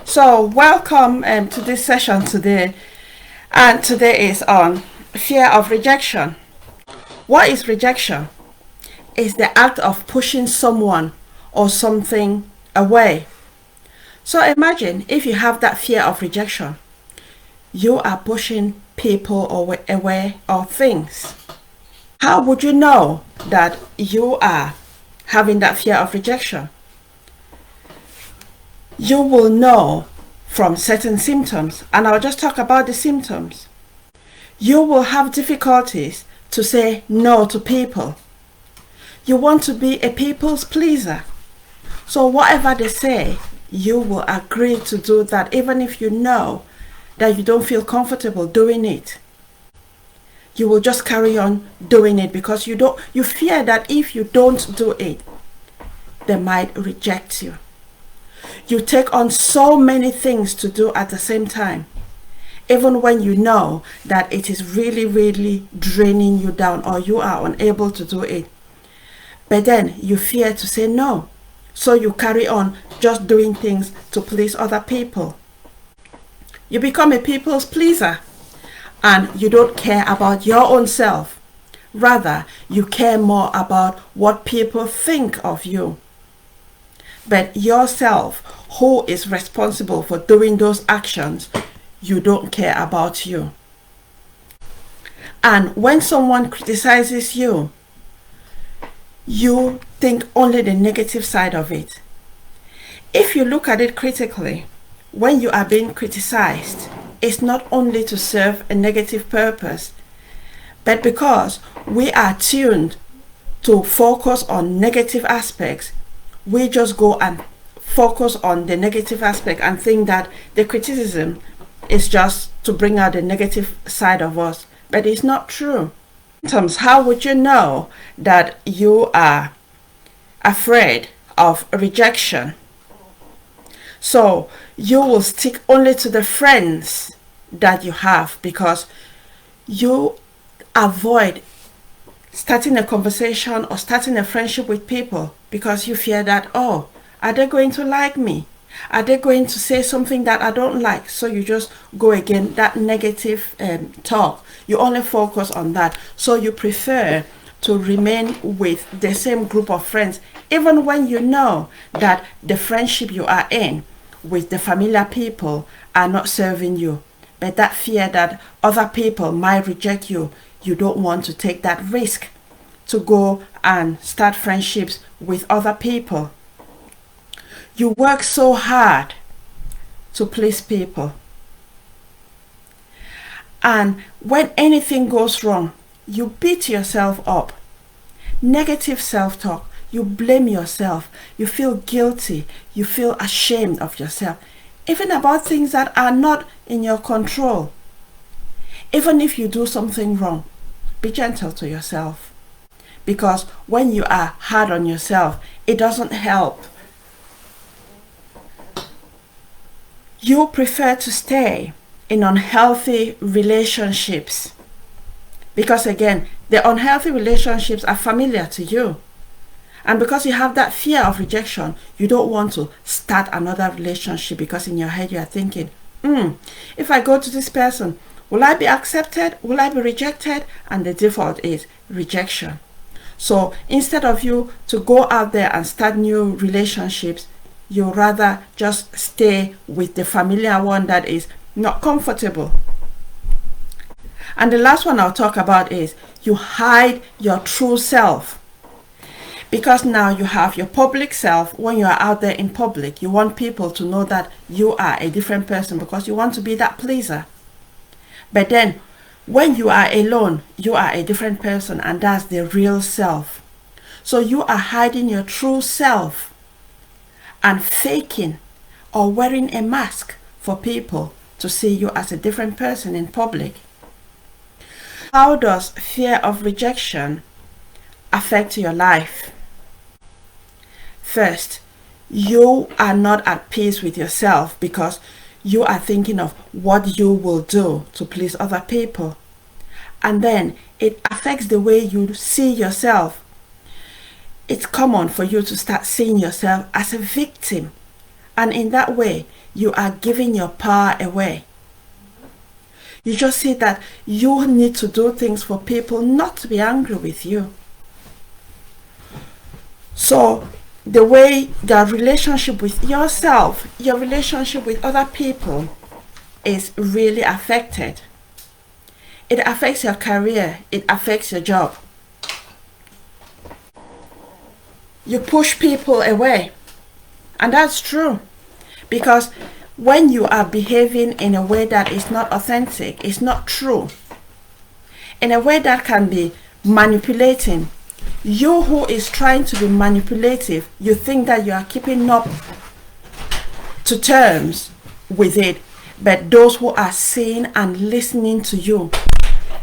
So, welcome to this session today, and today is on fear of rejection. What is rejection? It's the act of pushing someone or something away. So, imagine if you have that fear of rejection, you are pushing people away or things. How would you know that you are having that fear of rejection? You will know from certain symptoms, and I'll just talk about the symptoms. You will have difficulties to say no to people. You want to be a people's pleaser. So whatever they say, you will agree to do that even if you know that you don't feel comfortable doing it. You will just carry on doing it because you fear that if you don't do it, they might reject you. You take on so many things to do at the same time, even when you know that it is really, really draining you down or you are unable to do it. But then you fear to say no. So you carry on just doing things to please other people. You become a people's pleaser and you don't care about your own self. Rather, you care more about what people think of you. But yourself, who is responsible for doing those actions, you don't care about you. And when someone criticizes you, you think only the negative side of it. If you look at it critically, when you are being criticized, it's not only to serve a negative purpose, but because we are tuned to focus on negative aspects, we just go and focus on the negative aspect and think that the criticism is just to bring out the negative side of us. But it's not true. Sometimes, how would you know that you are afraid of rejection? So you will stick only to the friends that you have because you avoid starting a conversation or starting a friendship with people because you fear that, oh, are they going to like me? Are they going to say something that I don't like? So you just go again, that negative talk. You only focus on that. So you prefer to remain with the same group of friends, even when you know that the friendship you are in with the familiar people are not serving you. But that fear that other people might reject you, you don't want to take that risk to go and start friendships with other people. You work so hard to please people. And when anything goes wrong, you beat yourself up. Negative self-talk. You blame yourself. You feel guilty. You feel ashamed of yourself. Even about things that are not in your control. Even if you do something wrong, be gentle to yourself. Because when you are hard on yourself, it doesn't help. You prefer to stay in unhealthy relationships. Because again, the unhealthy relationships are familiar to you. And because you have that fear of rejection, you don't want to start another relationship because in your head you are thinking, if I go to this person, will I be accepted? Will I be rejected? And the default is rejection. So instead of you to go out there and start new relationships, you rather just stay with the familiar one that is not comfortable. And the last one I'll talk about is you hide your true self. Because now you have your public self. When you are out there in public, you want people to know that you are a different person because you want to be that pleaser. But then when you are alone, you are a different person, and that's the real self. So you are hiding your true self and faking or wearing a mask for people to see you as a different person in public. How does fear of rejection affect your life? First, you are not at peace with yourself because you are thinking of what you will do to please other people. And then it affects the way you see yourself. It's common for you to start seeing yourself as a victim And in that way, you are giving your power away. You just see that you need to do things for people not to be angry with you. So the way the relationship with yourself, your relationship with other people is really affected. It affects your career, it affects your job. You push people away. And that's true. Because when you are behaving in a way that is not authentic, it's not true, in a way that can be manipulating, you who is trying to be manipulative, you think that you are keeping up to terms with it, but those who are seeing and listening to you,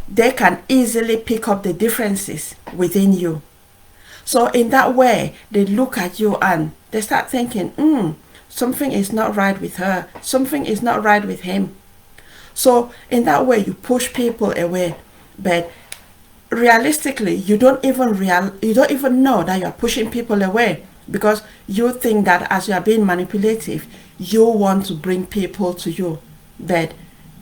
they can easily pick up the differences within you. So in that way, they look at you and they start thinking, something is not right with her, something is not right with him. So in that way, you push people away, but realistically, you don't even know that you are pushing people away, because you think that as you are being manipulative, you want to bring people to you, but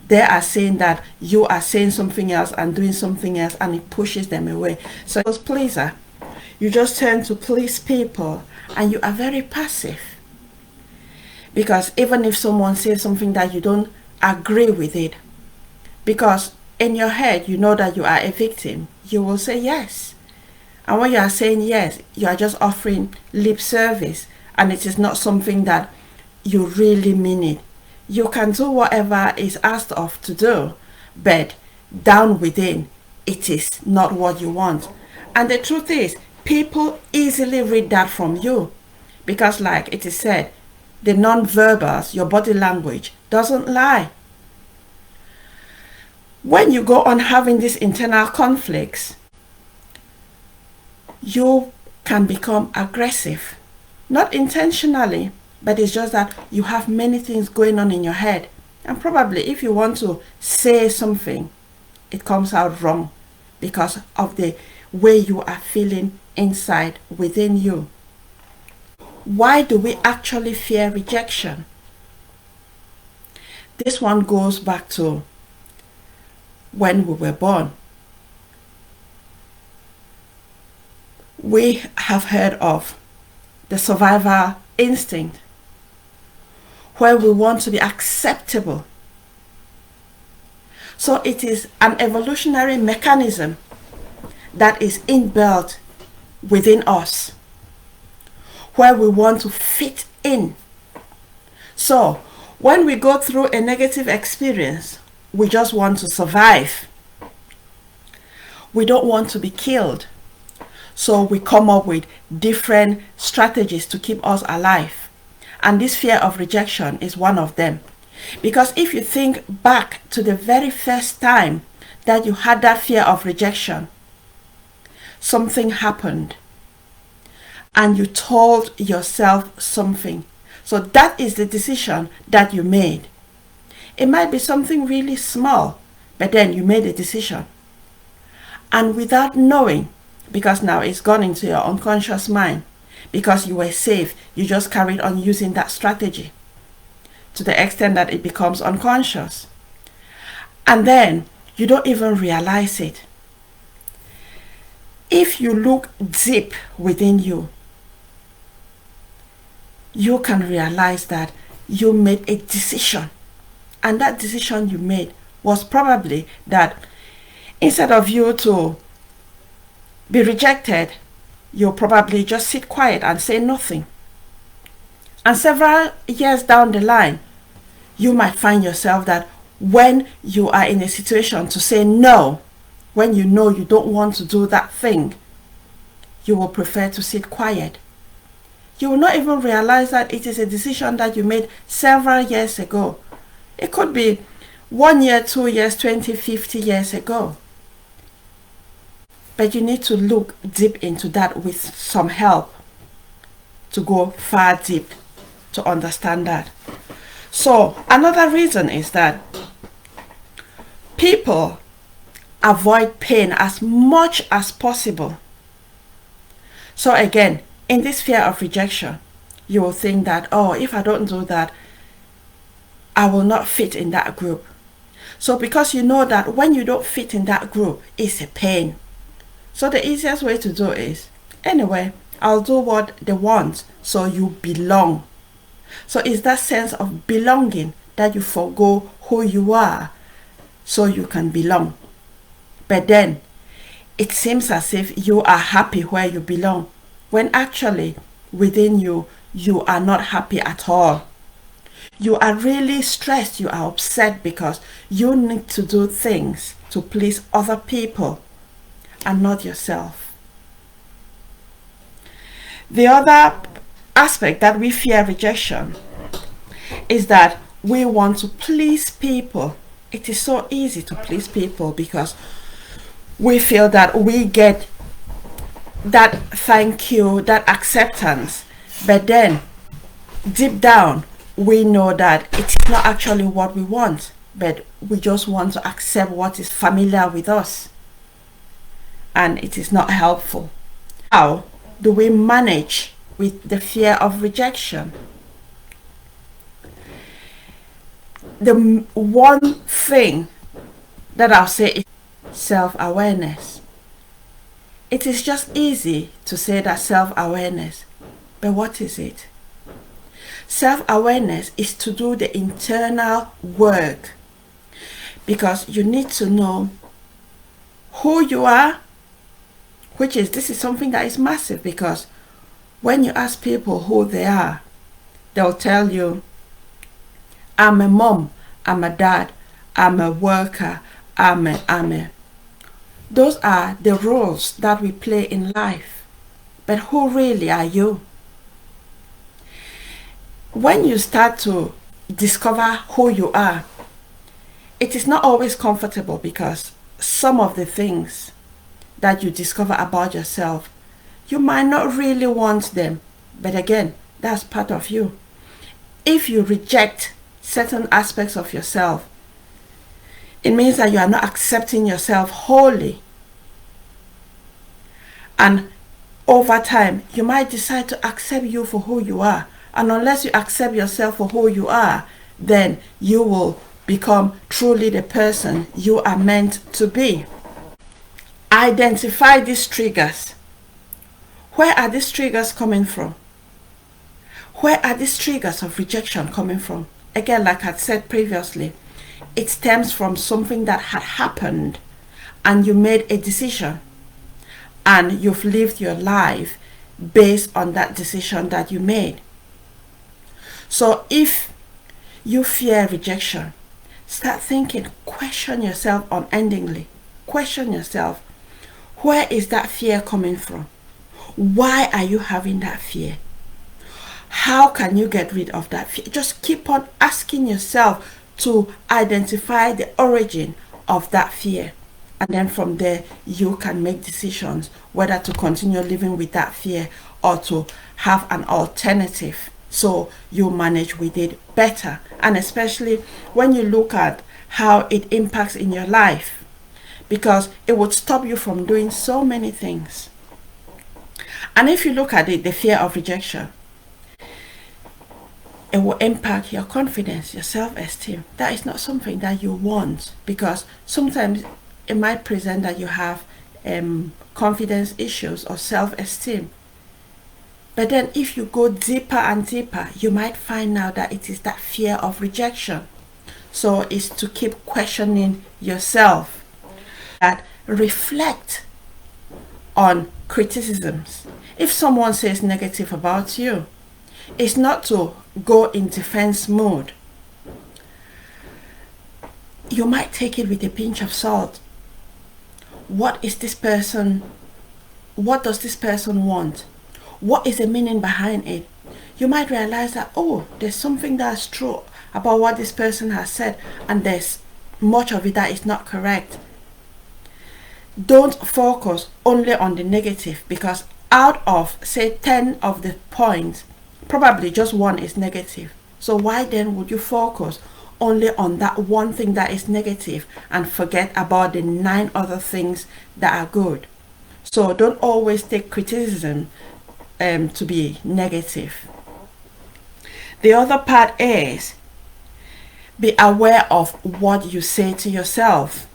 they are saying that you are saying something else and doing something else, and it pushes them away. So as pleaser, you just tend to please people, and you are very passive, because even if someone says something that you don't agree with it, because in your head you know that you are a victim, you will say yes. And when you are saying yes, you are just offering lip service, and it is not something that you really mean it. You can do whatever is asked of to do, but down within, it is not what you want. And the truth is, people easily read that from you, because like it is said, the non-verbals, your body language, doesn't lie. When you go on having these internal conflicts, you can become aggressive. Not intentionally, but it's just that you have many things going on in your head. And probably if you want to say something, it comes out wrong because of the way you are feeling inside within you. Why do we actually fear rejection? This one goes back to when we were born. We have heard of the survival instinct, where we want to be acceptable. So it is an evolutionary mechanism that is inbuilt within us, where we want to fit in. So when we go through a negative experience, we just want to survive. We don't want to be killed. So we come up with different strategies to keep us alive. And this fear of rejection is one of them. Because if you think back to the very first time that you had that fear of rejection, something happened and you told yourself something. So that is the decision that you made. It might be something really small, but then you made a decision. And without knowing, because now it's gone into your unconscious mind, because you were safe, you just carried on using that strategy to the extent that it becomes unconscious. And then you don't even realize it. If you look deep within you, you can realize that you made a decision. And that decision you made was probably that instead of you to be rejected, you'll probably just sit quiet and say nothing. And several years down the line, you might find yourself that when you are in a situation to say no, when you know you don't want to do that thing, you will prefer to sit quiet. You will not even realize that it is a decision that you made several years ago. It could be 1 year, 2 years, 20, 50 years ago. But you need to look deep into that with some help to go far deep to understand that. So another reason is that people avoid pain as much as possible. So again, in this fear of rejection, You will think that, oh, if I don't do that, I will not fit in that group. So because you know that when you don't fit in that group, it's a pain. So the easiest way to do is, anyway, I'll do what they want so you belong. So it's that sense of belonging that you forgo who you are so you can belong. But then it seems as if you are happy where you belong, when actually within you, you are not happy at all. You are really stressed, you are upset because you need to do things to please other people and not yourself. The other aspect that we fear rejection is that we want to please people. It is so easy to please people because we feel that we get that thank you, that acceptance. But then deep down, we know that it's not actually what we want, but we just want to accept what is familiar with us. And it is not helpful. How do we manage with the fear of rejection? The one thing that I'll say is self-awareness. It is just easy to say that self-awareness, but what is it? Self-awareness is to do the internal work, because you need to know who you are, this is something that is massive, because when you ask people who they are, they'll tell you, I'm a mom, I'm a dad, I'm a worker, I'm a. Those are the roles that we play in life. But who really are you? When you start to discover who you are, it is not always comfortable, because some of the things that you discover about yourself, you might not really want them. But again, that's part of you. If you reject certain aspects of yourself, it means that you are not accepting yourself wholly. And over time, you might decide to accept you for who you are. And unless you accept yourself for who you are, then you will become truly the person you are meant to be. Identify these triggers. Where are these triggers coming from? Where are these triggers of rejection coming from? Again, like I said previously, it stems from something that had happened and you made a decision and you've lived your life based on that decision that you made. So if you fear rejection, start thinking, question yourself unendingly. Question yourself, where is that fear coming from? Why are you having that fear? How can you get rid of that fear? Just keep on asking yourself to identify the origin of that fear. And then from there, you can make decisions whether to continue living with that fear or to have an alternative so you manage with it better. And especially when you look at how it impacts in your life, because it would stop you from doing so many things. And if you look at it, the fear of rejection, it will impact your confidence, your self-esteem. That is not something that you want, because sometimes it might present that you have confidence issues or self-esteem. But then if you go deeper and deeper, you might find out that it is that fear of rejection. So it's to keep questioning yourself. That reflect on criticisms. If someone says negative about you, it's not to go in defense mode. You might take it with a pinch of salt. What does this person want? What is the meaning behind it? You might realize that, oh, there's something that's true about what this person has said, and there's much of it that is not correct. Don't focus only on the negative, because out of, say, 10 of the points, probably just one is negative. So why then would you focus only on that one thing that is negative and forget about the 9 other things that are good? So don't always take criticism to be negative. The other part is be aware of what you say to yourself.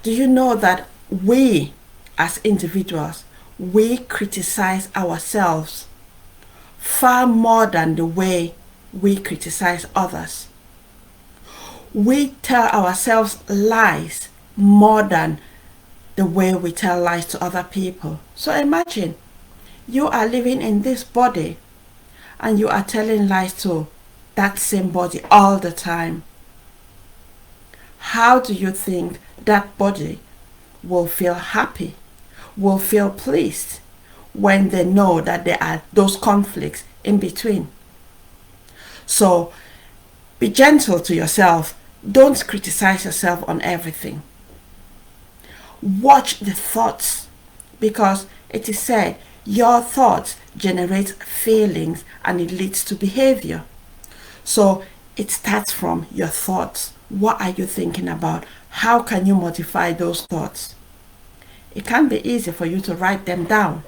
Do you know that we as individuals, we criticize ourselves far more than the way we criticize others? We tell ourselves lies more than the way we tell lies to other people. So imagine you are living in this body and you are telling lies to that same body all the time. How do you think that body will feel happy, will feel pleased when they know that there are those conflicts in between? So be gentle to yourself. Don't criticize yourself on everything. Watch the thoughts, because it is said your thoughts generate feelings and it leads to behavior. So it starts from your thoughts. What are you thinking about? How can you modify those thoughts? It can be easy for you to write them down.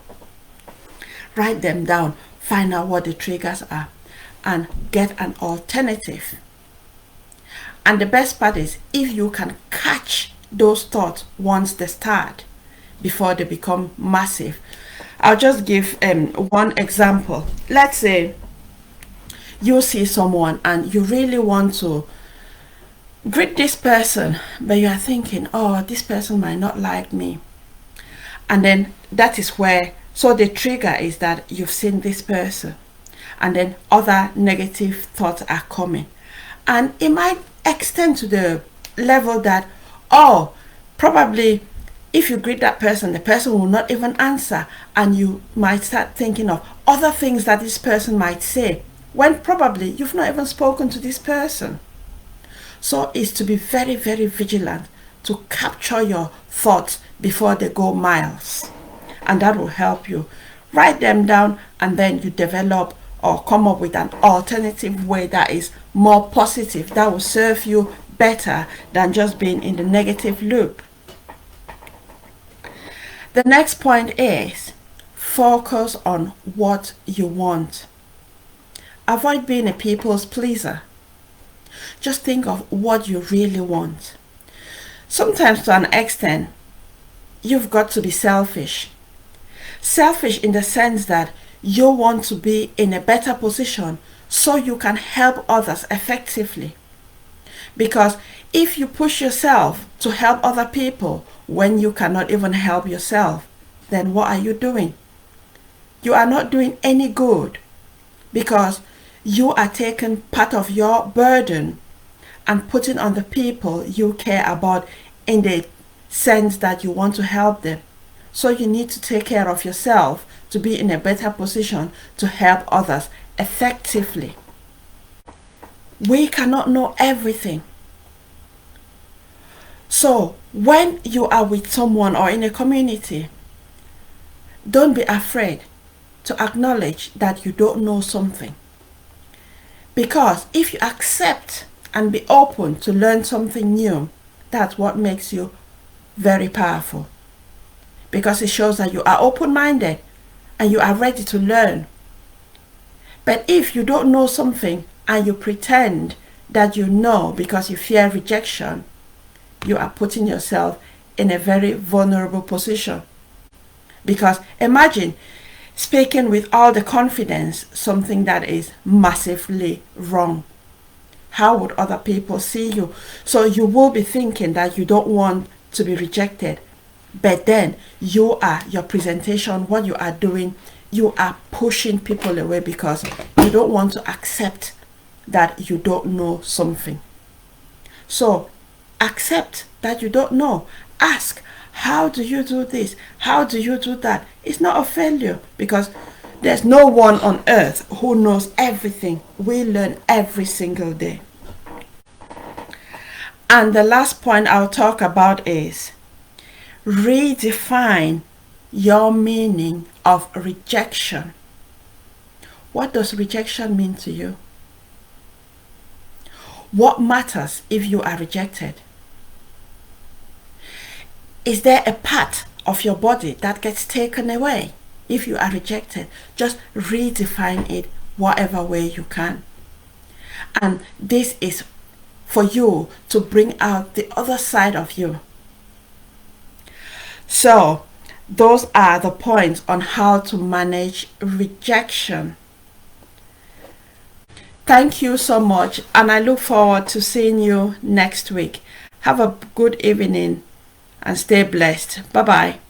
Write them down, find out what the triggers are, and get an alternative. And the best part is if you can catch those thoughts once they start before they become massive. I'll just give one example. Let's say you see someone and you really want to greet this person, but you are thinking, oh, this person might not like me. And then that is where, so the trigger is that you've seen this person and then other negative thoughts are coming. And it might extend to the level that, oh, probably if you greet that person, the person will not even answer, and you might start thinking of other things that this person might say when probably you've not even spoken to this person. So it's to be very, very vigilant to capture your thoughts before they go miles, and that will help you. Write them down and then you develop or come up with an alternative way that is more positive, that will serve you better than just being in the negative loop. The next point is focus on what you want. Avoid being a people's pleaser. Just think of what you really want. Sometimes to an extent, you've got to be selfish. Selfish in the sense that you want to be in a better position so you can help others effectively. Because if you push yourself to help other people when you cannot even help yourself, then what are you doing? You are not doing any good, because you are taking part of your burden and putting on the people you care about in the sense that you want to help them. So you need to take care of yourself to be in a better position to help others effectively. We cannot know everything. So when you are with someone or in a community, don't be afraid to acknowledge that you don't know something. Because if you accept and be open to learn something new, that's what makes you very powerful. Because it shows that you are open-minded and you are ready to learn. But if you don't know something and you pretend that you know because you fear rejection, you are putting yourself in a very vulnerable position. Because imagine speaking with all the confidence something that is massively wrong. How would other people see you? So you will be thinking that you don't want to be rejected. But then your presentation, what you are doing, you are pushing people away because you don't want to accept that you don't know something. So accept that you don't know. Ask, how do you do this? How do you do that? It's not a failure, because there's no one on earth who knows everything. We learn every single day. And the last point I'll talk about is redefine your meaning of rejection. What does rejection mean to you? What matters if you are rejected? Is there a part of your body that gets taken away if you are rejected? Just redefine it. whatever way you can. And this is for you to bring out the other side of you. So, those are the points on how to manage rejection. Thank you so much, and I look forward to seeing you next week. Have a good evening and stay blessed. Bye bye.